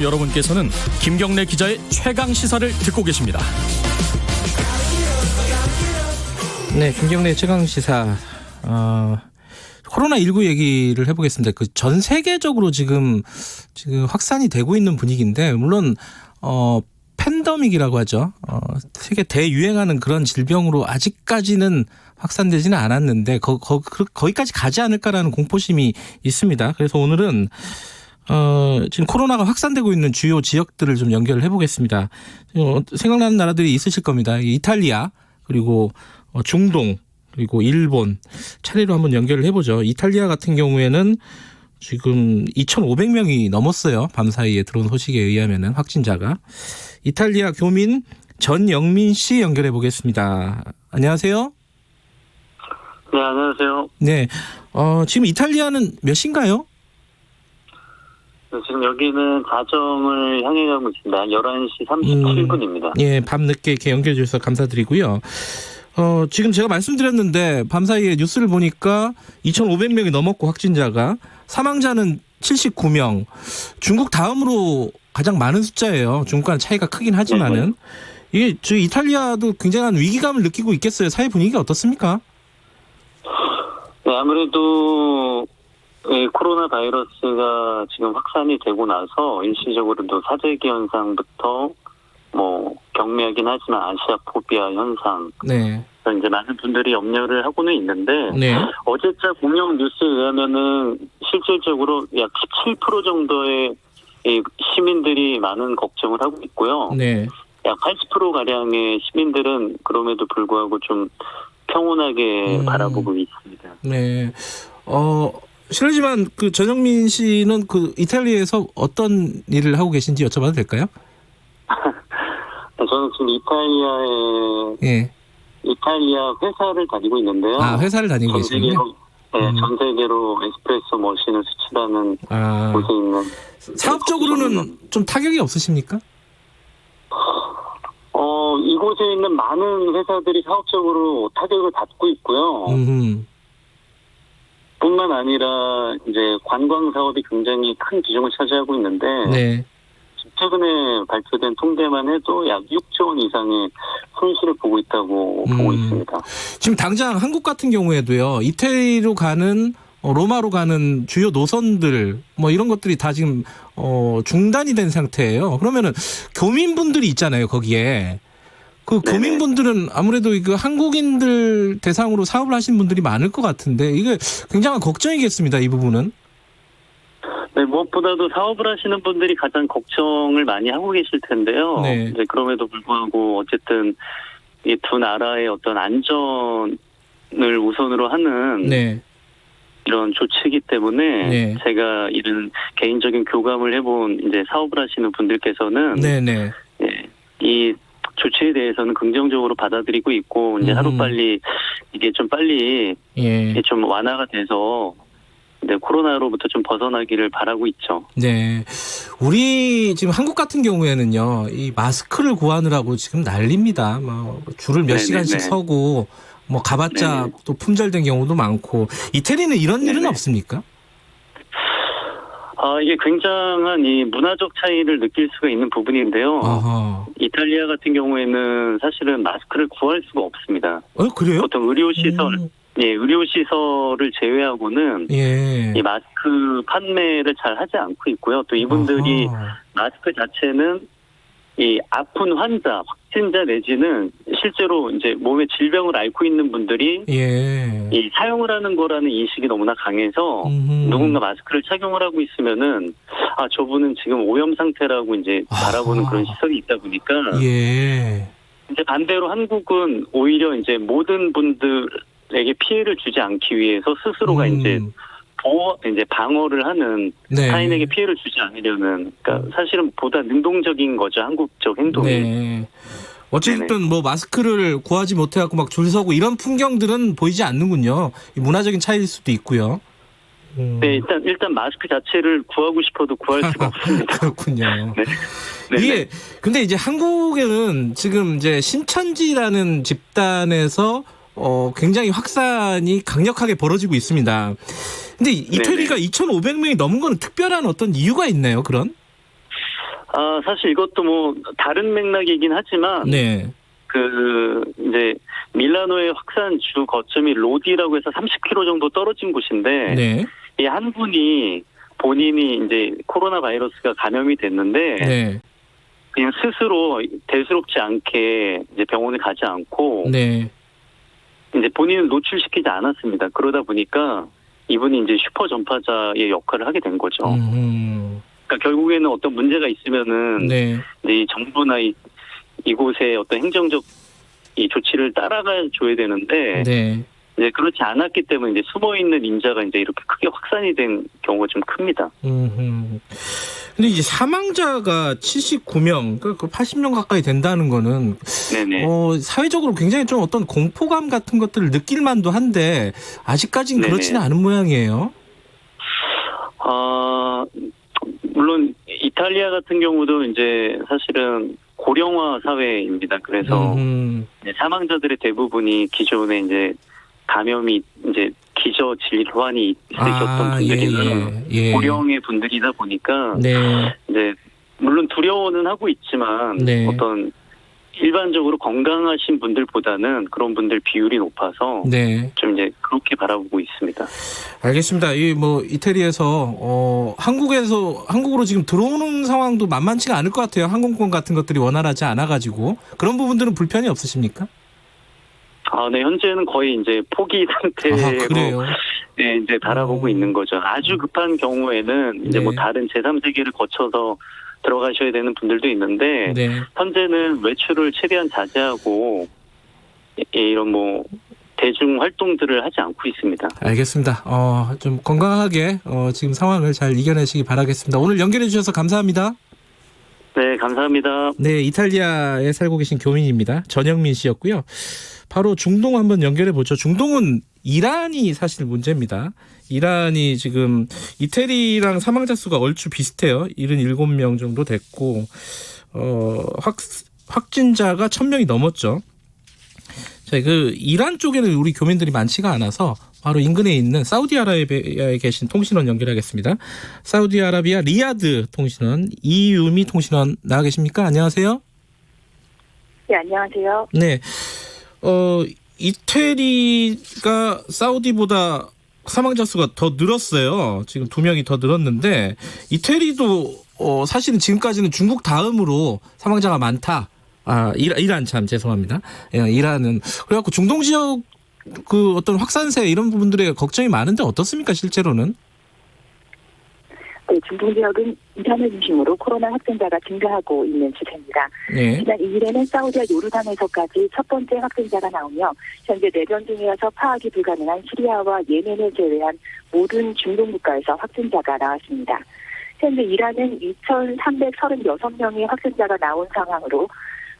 여러분께서는 김경래 기자의 최강 시사를 듣고 계십니다. 네, 김경래 최강 시사. 코로나19 얘기를 해보겠습니다. 그 전 세계적으로 지금 확산이 되고 있는 분위기인데, 물론 팬데믹이라고 하죠. 세계 대유행하는 그런 질병으로 아직까지는 확산되지는 않았는데 거기까지 가지 않을까라는 공포심이 있습니다. 그래서 오늘은 지금 코로나가 확산되고 있는 주요 지역들을 좀 연결을 해보겠습니다. 생각나는 나라들이 있으실 겁니다. 이탈리아, 그리고 중동, 그리고 일본 차례로 한번 연결을 해보죠. 이탈리아 같은 경우에는 지금 2,500명이 넘었어요. 밤사이에 들어온 소식에 의하면은 확진자가. 이탈리아 교민 전영민 씨 연결해 보겠습니다. 안녕하세요. 네, 안녕하세요. 네, 지금 이탈리아는 몇 시인가요? 네, 지금 여기는 자정을 향해 가고 있습니다. 11시 37분입니다. 예, 밤늦게 이렇게 연결해 주셔서 감사드리고요. 지금 제가 말씀드렸는데 밤사이에 뉴스를 보니까 2,500명이 넘었고 확진자가, 사망자는 79명. 중국 다음으로 가장 많은 숫자예요. 중국과는 차이가 크긴 하지만은. 이게 저희 이탈리아도 굉장한 위기감을 느끼고 있겠어요. 사회 분위기가 어떻습니까? 네, 아무래도 코로나 바이러스가 지금 확산이 되고 나서 일시적으로도 사재기 현상부터 경미하긴 하지만 아시아 포비아 현상, 네. 이제 많은 분들이 염려를 하고는 있는데, 네. 어제자 공영 뉴스에 의하면은 실질적으로 약 17% 정도의 이 시민들이 많은 걱정을 하고 있고요. 네. 약 80% 가량의 시민들은 그럼에도 불구하고 좀 평온하게 바라보고 있습니다. 네. 실례지만 그 전영민 씨는 그 이탈리아에서 어떤 일을 하고 계신지 여쭤봐도 될까요? 저는 지금 이탈리아 회사를 다니고 있는데요. 아, 회사를 다니고 계시군요. 전 세계로 에스프레소 머신을 수출하는 곳에 있는. 사업적으로는 좀 타격이 없으십니까? 이곳에 있는 많은 회사들이 사업적으로 타격을 받고 있고요. 뿐만 아니라 이제 관광 사업이 굉장히 큰 비중을 차지하고 있는데, 네. 최근에 발표된 통계만 해도 약 6조 원 이상의 손실을 보고 있다고 보고 있습니다. 지금 당장 한국 같은 경우에도요, 이태리로 가는, 로마로 가는 주요 노선들 이런 것들이 다 지금 중단이 된 상태예요. 그러면은 교민분들이 있잖아요, 거기에. 그 네네. 교민분들은 아무래도 그 한국인들 대상으로 사업을 하신 분들이 많을 것 같은데, 이게 굉장한 걱정이겠습니다, 이 부분은. 네, 무엇보다도 사업을 하시는 분들이 가장 걱정을 많이 하고 계실 텐데요. 네. 이제 그럼에도 불구하고 어쨌든 이 두 나라의 어떤 안전을 우선으로 하는 네. 이런 조치이기 때문에, 네. 제가 이런 개인적인 교감을 해본 이제 사업을 하시는 분들께서는 네네. 이 조치에 대해서는 긍정적으로 받아들이고 있고, 이제 하루빨리 이게 좀 빨리 예. 좀 완화가 돼서 코로나로부터 좀 벗어나기를 바라고 있죠. 네. 우리 지금 한국 같은 경우에는요, 이 마스크를 구하느라고 지금 난립니다. 줄을 몇 네네네. 시간씩 서고, 가봤자 네네. 또 품절된 경우도 많고. 이태리는 이런 일은 네네. 없습니까? 이게 굉장한 이 문화적 차이를 느낄 수가 있는 부분인데요. 아하. 이탈리아 같은 경우에는 사실은 마스크를 구할 수가 없습니다. 그래요? 보통 의료시설을 제외하고는 예. 이 마스크 판매를 잘 하지 않고 있고요. 또 이분들이 아하. 마스크 자체는 이 아픈 환자, 확진자 내지는 실제로 이제 몸에 질병을 앓고 있는 분들이 예. 이 사용을 하는 거라는 인식이 너무나 강해서 누군가 마스크를 착용을 하고 있으면은 저분은 지금 오염 상태라고 이제 바라보는 그런 시선이 있다 보니까 예. 이제 반대로 한국은 오히려 이제 모든 분들에게 피해를 주지 않기 위해서 스스로가 이제 방어를 하는, 네. 타인에게 피해를 주지 않으려는, 그러니까 사실은 보다 능동적인 거죠, 한국적 행동이. 네. 어쨌든 마스크를 구하지 못해갖고 막 줄 서고 이런 풍경들은 보이지 않는군요. 문화적인 차이일 수도 있고요. 네, 일단 마스크 자체를 구하고 싶어도 구할 수가 없습니다. 그렇군요. 네. 이게 근데 이제 한국에는 지금 이제 신천지라는 집단에서 굉장히 확산이 강력하게 벌어지고 있습니다. 근데 이태리가 2,500명이 넘은 건 특별한 어떤 이유가 있나요, 그런? 사실 이것도 뭐 다른 맥락이긴 하지만 네. 이제 밀라노의 확산 주 거점이 로디라고 해서 30km 정도 떨어진 곳인데 네. 이 한 분이 본인이 이제 코로나 바이러스가 감염이 됐는데 네. 그냥 스스로 대수롭지 않게 이제 병원에 가지 않고 네. 이제 본인을 노출시키지 않았습니다. 그러다 보니까 이분이 이제 슈퍼 전파자의 역할을 하게 된 거죠. 그러니까 결국에는 어떤 문제가 있으면은 네. 이제 이 정부나 이곳의 어떤 행정적 이 조치를 따라가 줘야 되는데 네. 이제 그렇지 않았기 때문에 이제 숨어 있는 인자가 이제 이렇게 크게 확산이 된 경우가 좀 큽니다. 근데 이제 사망자가 79명, 그러니까 80명 가까이 된다는 거는 네네. 사회적으로 굉장히 좀 어떤 공포감 같은 것들을 느낄 만도 한데 아직까지는 네네. 그렇지는 않은 모양이에요. 물론 이탈리아 같은 경우도 이제 사실은 고령화 사회입니다. 그래서 이제 사망자들의 대부분이 기존에 이제 감염이 이제 기저 질환이 있으셨던 분들이나 예. 고령의 분들이다 보니까 네. 이제 물론 두려워는 하고 있지만 네. 어떤 일반적으로 건강하신 분들보다는 그런 분들 비율이 높아서 네. 좀 이제 그렇게 바라보고 있습니다. 알겠습니다. 이 뭐 이태리에서 한국으로 지금 들어오는 상황도 만만치가 않을 것 같아요. 항공권 같은 것들이 원활하지 않아가지고 그런 부분들은 불편이 없으십니까? 네, 현재는 거의 이제 포기 상태로 그래요? 네, 이제 바라보고 있는 거죠. 아주 급한 경우에는 이제 네. 뭐 다른 제3세계를 거쳐서 들어가셔야 되는 분들도 있는데 네. 현재는 외출을 최대한 자제하고 이런 뭐 대중 활동들을 하지 않고 있습니다. 알겠습니다. 좀 건강하게 지금 상황을 잘 이겨내시기 바라겠습니다. 오늘 연결해 주셔서 감사합니다. 네, 감사합니다. 네, 이탈리아에 살고 계신 교민입니다. 전영민 씨였고요. 바로 중동 한번 연결해 보죠. 중동은 이란이 사실 문제입니다. 이란이 지금 이태리랑 사망자 수가 얼추 비슷해요. 77명 정도 됐고 확진자가 1000명이 넘었죠. 자, 이란 쪽에는 우리 교민들이 많지가 않아서 바로 인근에 있는 사우디아라비아에 계신 통신원 연결하겠습니다. 사우디아라비아 리야드 통신원 이유미 통신원 나와 계십니까? 안녕하세요. 네, 안녕하세요. 네. 이태리가 사우디보다 사망자 수가 더 늘었어요. 지금 2명이 더 늘었는데 이태리도 사실은 지금까지는 중국 다음으로 사망자가 많다. 이란 참 죄송합니다. 이란은 그래갖고 중동 지역 어떤 확산세 이런 부분들에 걱정이 많은데 어떻습니까 실제로는? 네, 중동 지역은 이란을 중심으로 코로나 확진자가 증가하고 있는 추세입니다. 네. 지난 2일에는 사우디와 요르단에서까지 첫 번째 확진자가 나오며 현재 내전 중이어서 파악이 불가능한 시리아와 예멘을 제외한 모든 중동 국가에서 확진자가 나왔습니다. 현재 이란은 2,336명의 확진자가 나온 상황으로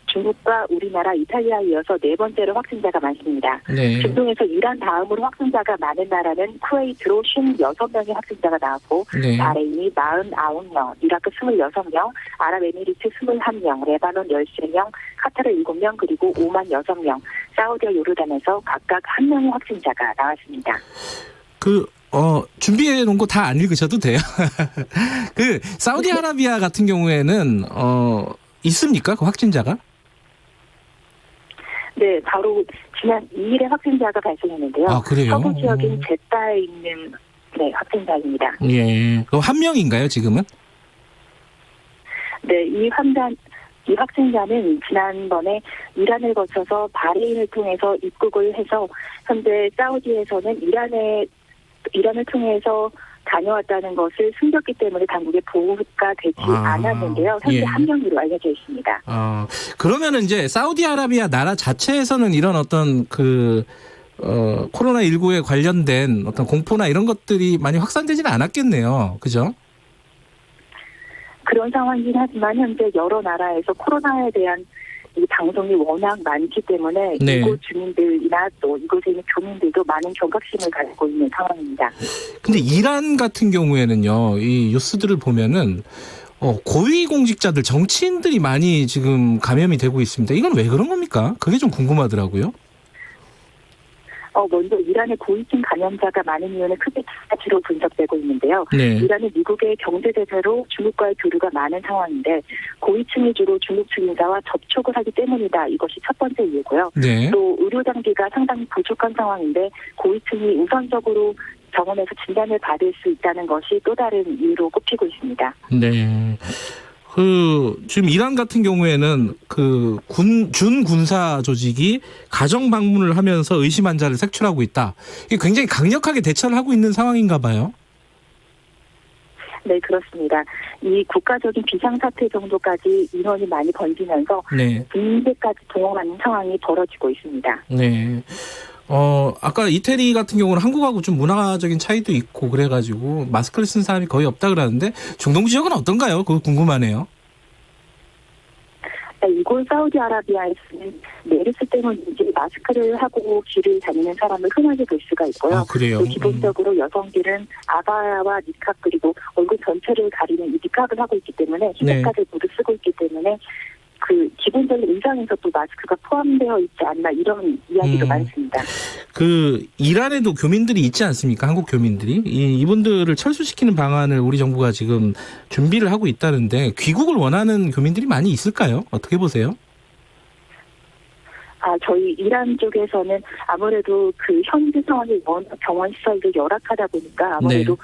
중국과 우리나라, 이탈리아에 이어서 네 번째로 확진자가 많습니다. 네. 중동에서 이란 다음으로 확진자가 많은 나라는 쿠웨이트로 56명의 확진자가 나왔고 네. 바레인이 49명, 이라크 26명, 아랍에미리트 21명, 레바논 13명, 카타르 7명, 그리고 오만 6명, 사우디와 요르단에서 각각 1명의 확진자가 나왔습니다. 준비해 놓은 거 다 안 읽으셔도 돼요. 사우디아라비아 같은 경우에는 있습니까? 그 확진자가? 네, 바로 지난 2일에 확진자가 발생했는데요. 그래요? 서부 지역인 제타에 있는 확진자입니다. 예. 그럼 한 명인가요, 지금은? 네, 이 확진자는 지난번에 이란을 거쳐서 바레인을 통해서 입국을 해서 현재 사우디에서는 이란을 통해서 다녀왔다는 것을 숨겼기 때문에 당국에 보고가 되지 않았는데요. 현재 한 명으로 알려져 있습니다. 그러면은 이제 사우디아라비아 나라 자체에서는 이런 어떤 코로나19에 관련된 어떤 공포나 이런 것들이 많이 확산되지는 않았겠네요. 그죠? 그런 상황이긴 하지만 현재 여러 나라에서 코로나에 대한 이 방송이 워낙 많기 때문에 네. 이곳 주민들이나 또 이곳에 있는 교민들도 많은 경각심을 가지고 있는 상황입니다. 근데 이란 같은 경우에는요, 이 뉴스들을 보면은 고위공직자들, 정치인들이 많이 지금 감염이 되고 있습니다. 이건 왜 그런 겁니까? 그게 좀 궁금하더라고요. 먼저 이란의 고위층 감염자가 많은 이유는 크게 두 가지로 분석되고 있는데요. 네. 이란은 미국의 경제 제재로 중국과의 교류가 많은 상황인데 고위층이 주로 중국 주민자와 접촉을 하기 때문이다. 이것이 첫 번째 이유고요. 네. 또 의료 장비가 상당히 부족한 상황인데 고위층이 우선적으로 병원에서 진단을 받을 수 있다는 것이 또 다른 이유로 꼽히고 있습니다. 네. 지금 이란 같은 경우에는 준군사 조직이 가정 방문을 하면서 의심 환자를 색출하고 있다. 이게 굉장히 강력하게 대처를 하고 있는 상황인가 봐요. 네, 그렇습니다. 이 국가적인 비상사태 정도까지 인원이 많이 번지면서 네. 군대까지 동원하는 상황이 벌어지고 있습니다. 네. 아까 이태리 같은 경우는 한국하고 좀 문화적인 차이도 있고 그래가지고 마스크를 쓴 사람이 거의 없다 그러는데 중동 지역은 어떤가요? 그거 궁금하네요. 이곳 사우디아라비아에서는 메르스 때문인지 마스크를 하고 길을 다니는 사람을 흔하게 볼 수가 있고요. 아, 그래요? 또 기본적으로 여성들은 아바야와 니캅 그리고 얼굴 전체를 가리는 이 니캅을 하고 있기 때문에 히잡까지 모두 쓰고 있기 때문에 기본적인 의상에서 또 마스크가 포함되어 있지 않나 이런 이야기도 많습니다. 이란에도 교민들이 있지 않습니까? 한국 교민들이. 이분들을 철수시키는 방안을 우리 정부가 지금 준비를 하고 있다는데 귀국을 원하는 교민들이 많이 있을까요? 어떻게 보세요? 저희 이란 쪽에서는 아무래도 현지 상황이 워낙 병원 시설도 열악하다 보니까 아무래도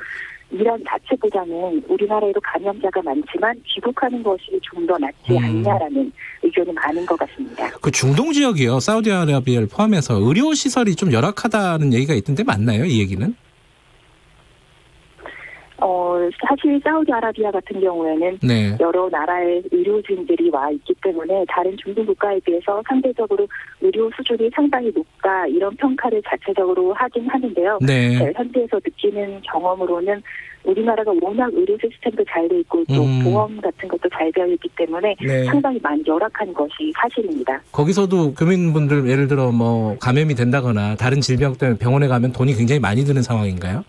이란 자체보다는 우리나라에도 감염자가 많지만 귀국하는 것이 좀 더 낫지 않냐라는 의견이 많은 것 같습니다. 중동 지역이요. 사우디아라비아를 포함해서 의료 시설이 좀 열악하다는 얘기가 있던데 맞나요? 이 얘기는? 사실 사우디아라비아 같은 경우에는 여러 나라의 의료진들이 와 있기 때문에 다른 중동 국가에 비해서 상대적으로 의료 수준이 상당히 높다 이런 평가를 자체적으로 하긴 하는데요. 현지에서 느끼는 경험으로는 우리나라가 워낙 의료 시스템도 잘 돼 있고 또 보험 같은 것도 잘 되어 있기 때문에 상당히 많이 열악한 것이 사실입니다. 거기서도 교민분들 예를 들어 뭐 감염이 된다거나 다른 질병 때문에 병원에 가면 돈이 굉장히 많이 드는 상황인가요?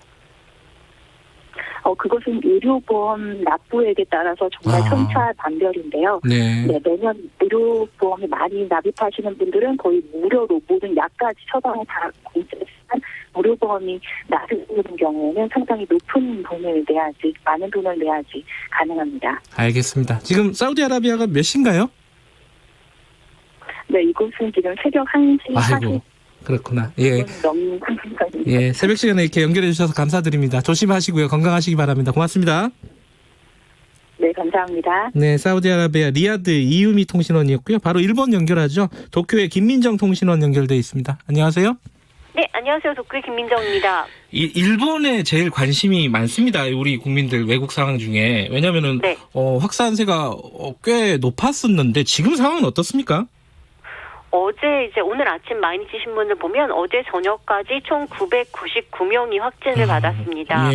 그것은 의료보험 납부액에 따라서 정말 천차만별인데요. 매년 의료보험을 많이 납입하시는 분들은 거의 무료로 모든 약까지 처방을 다 공짜지만 무료보험이 낮은 경우에는 상당히 높은 돈을 내야지, 많은 돈을 내야지 가능합니다. 알겠습니다. 지금 사우디아라비아가 몇 시인가요? 네, 이곳은 지금 새벽 1시 40분. 그렇구나. 새벽 시간에 이렇게 연결해 주셔서 감사드립니다. 조심하시고요. 건강하시기 바랍니다. 고맙습니다. 네, 감사합니다. 네, 사우디아라비아 리야드 이유미 통신원이었고요. 바로 일본 연결하죠. 도쿄의 김민정 통신원 연결돼 있습니다. 안녕하세요. 네, 안녕하세요. 도쿄의 김민정입니다. 일본에 제일 관심이 많습니다. 우리 국민들 외국 상황 중에. 왜냐하면은 확산세가 꽤 높았었는데 지금 상황은 어떻습니까? 오늘 아침 마이니치 신문을 보면 어제 저녁까지 총 999명이 확진을 받았습니다.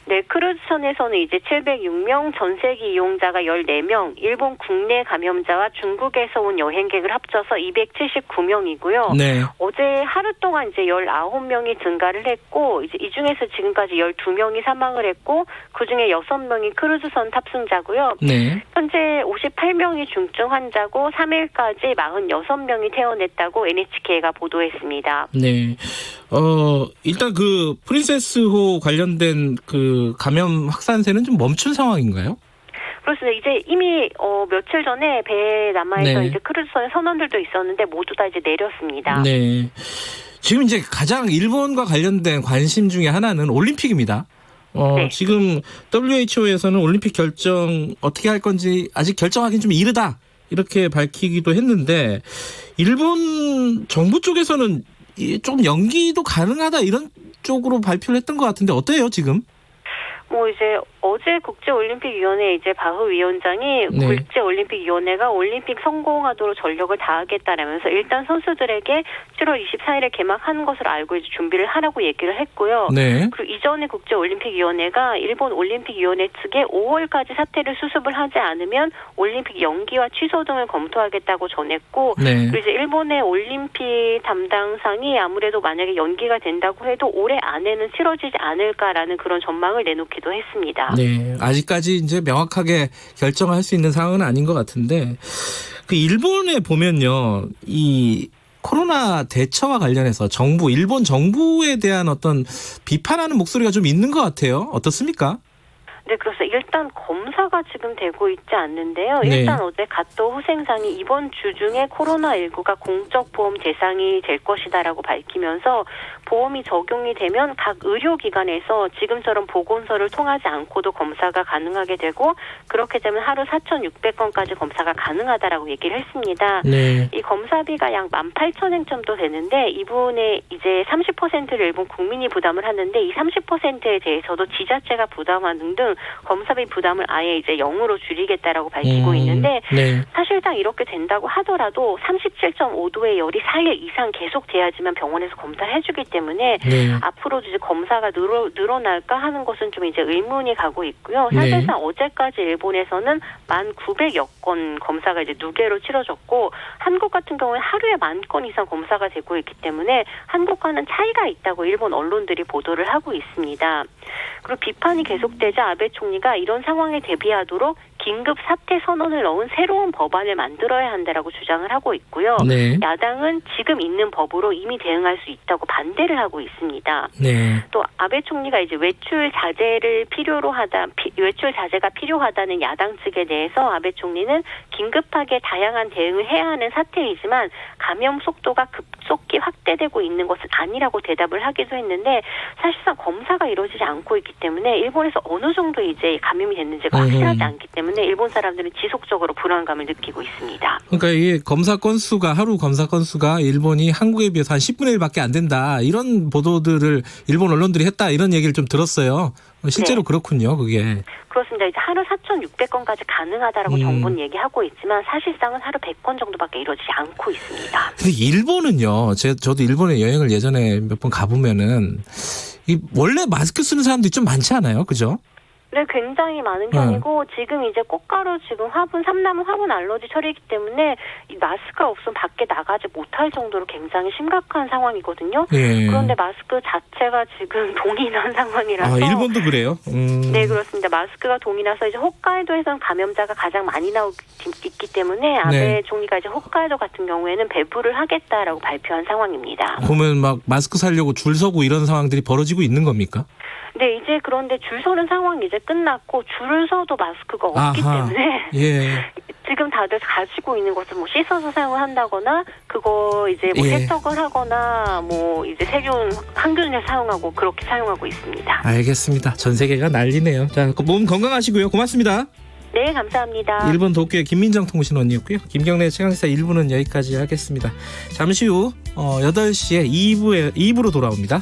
네, 크루즈선에서는 이제 706명, 전세기 이용자가 14명, 일본 국내 감염자와 중국에서 온 여행객을 합쳐서 279명이고요. 어제 하루 동안 이제 19명이 증가를 했고, 이제 이 중에서 지금까지 12명이 사망을 했고, 그 중에 6명이 크루즈선 탑승자고요. 현재 58명이 중증 환자고, 3일까지 46명이 퇴원했다고 NHK가 보도했습니다. 일단 프린세스호 관련된 감염 확산세는 좀 멈춘 상황인가요? 그렇습니다. 이제 이미 며칠 전에 배에 남아있던 이제 크루즈선의 선원들도 있었는데 모두 다 이제 내렸습니다. 지금 이제 가장 일본과 관련된 관심 중에 하나는 올림픽입니다. 지금 WHO에서는 올림픽 결정 어떻게 할 건지 아직 결정하기는 좀 이르다 이렇게 밝히기도 했는데 일본 정부 쪽에서는 좀 연기도 가능하다 이런 쪽으로 발표를 했던 것 같은데 어때요 지금? 이제 어제 국제올림픽위원회 이제 바흐 위원장이 국제올림픽위원회가 올림픽 성공하도록 전력을 다하겠다라면서 일단 선수들에게 7월 24일에 개막하는 것을 알고 이제 준비를 하라고 얘기를 했고요. 그리고 이전에 국제올림픽위원회가 일본 올림픽위원회 측에 5월까지 사태를 수습을 하지 않으면 올림픽 연기와 취소 등을 검토하겠다고 전했고 그리고 이제 일본의 올림픽 담당상이 아무래도 만약에 연기가 된다고 해도 올해 안에는 치러지지 않을까라는 그런 전망을 내놓기도 했습니다. 아직까지 이제 명확하게 결정할 수 있는 상황은 아닌 것 같은데 일본에 보면요, 이 코로나 대처와 관련해서 일본 정부에 대한 어떤 비판하는 목소리가 좀 있는 것 같아요. 어떻습니까? 네, 그렇습니다. 일단 검사가 지금 되고 있지 않는데요. 네. 일단 어제 가토 후생상이 이번 주 중에 코로나19가 공적 보험 대상이 될 것이다라고 밝히면서 보험이 적용이 되면 각 의료기관에서 지금처럼 보건소를 통하지 않고도 검사가 가능하게 되고 그렇게 되면 하루 4,600건까지 검사가 가능하다라고 얘기를 했습니다. 네. 이 검사비가 약 18,000엔 정도 되는데 이분의 이제 30%를 일본 국민이 부담을 하는데 이 30%에 대해서도 지자체가 부담하는 등 검사비 부담을 아예 이제 0으로 줄이겠다라고 밝히고 있는데 네. 사실상 이렇게 된다고 하더라도 37.5도의 열이 4일 이상 계속 돼야지만 병원에서 검사를 해주기 때문에 네. 앞으로도 이제 검사가 늘어날까 하는 것은 좀 이제 의문이 가고 있고요. 네. 사실상 어제까지 일본에서는 1,900여 건 검사가 이제 누계로 치러졌고 한국 같은 경우에 하루에 10,000건 이상 검사가 되고 있기 때문에 한국과는 차이가 있다고 일본 언론들이 보도를 하고 있습니다. 그리고 비판이 계속되자 아베 총리가 이런 상황에 대비하도록 긴급 사태 선언을 넣은 새로운 법안을 만들어야 한다라고 주장을 하고 있고요. 네. 야당은 지금 있는 법으로 이미 대응할 수 있다고 반대를 하고 있습니다. 네. 또 아베 총리가 이제 외출 자제가 필요하다는 야당 측에 대해서 아베 총리는 긴급하게 다양한 대응을 해야 하는 사태이지만 감염 속도가 급속히 확대되고 있는 것은 아니라고 대답을 하기도 했는데 사실상 검사가 이루어지지 않고 있기 때문에 일본에서 어느 정도 이제 감염이 됐는지가 확실하지 않기 때문에 일본 사람들은 지속적으로 불안감을 느끼고 있습니다. 그러니까 이게 하루 검사 건수가 일본이 한국에 비해서 한 10분의 1밖에 안 된다. 이런 보도들을 일본 언론들이 했다. 이런 얘기를 좀 들었어요. 실제로 네. 그렇군요. 그게. 그렇습니다. 이제 하루 4,600건까지 가능하다라고 정부는 얘기하고 있지만 사실상은 하루 100건 정도밖에 이루어지지 않고 있습니다. 근데 일본은요. 저도 일본에 여행을 예전에 몇 번 가보면은 원래 마스크 쓰는 사람들이 좀 많지 않아요? 그죠? 네, 굉장히 많은 편이고 지금 이제 꽃가루 지금 삼남은 화분 알러지 처리이기 때문에 이 마스크가 없으면 밖에 나가지 못할 정도로 굉장히 심각한 상황이거든요. 예. 그런데 마스크 자체가 지금 동이 난 상황이라서. 일본도 그래요? 네, 그렇습니다. 마스크가 동이 나서 이제 홋카이도에서는 감염자가 가장 많이 있기 때문에 아베 네. 총리가 이제 홋카이도 같은 경우에는 배부를 하겠다라고 발표한 상황입니다. 보면 막 마스크 사려고 줄 서고 이런 상황들이 벌어지고 있는 겁니까? 네, 이제 그런데 줄 서는 상황이 이제 끝났고 줄을 서도 마스크가 없기 때문에 예. 지금 다들 가지고 있는 것을 뭐 씻어서 사용을 한다거나 그거 이제 뭐 예. 세척을 하거나 뭐 이제 항균을 사용하고 그렇게 사용하고 있습니다. 알겠습니다. 전 세계가 난리네요. 자, 몸 건강하시고요. 고맙습니다. 네, 감사합니다. 일본 도쿄의 김민정 통신원이었고요. 김경래 최강시사 1부는 여기까지 하겠습니다. 잠시 후 8시에 2부로 돌아옵니다.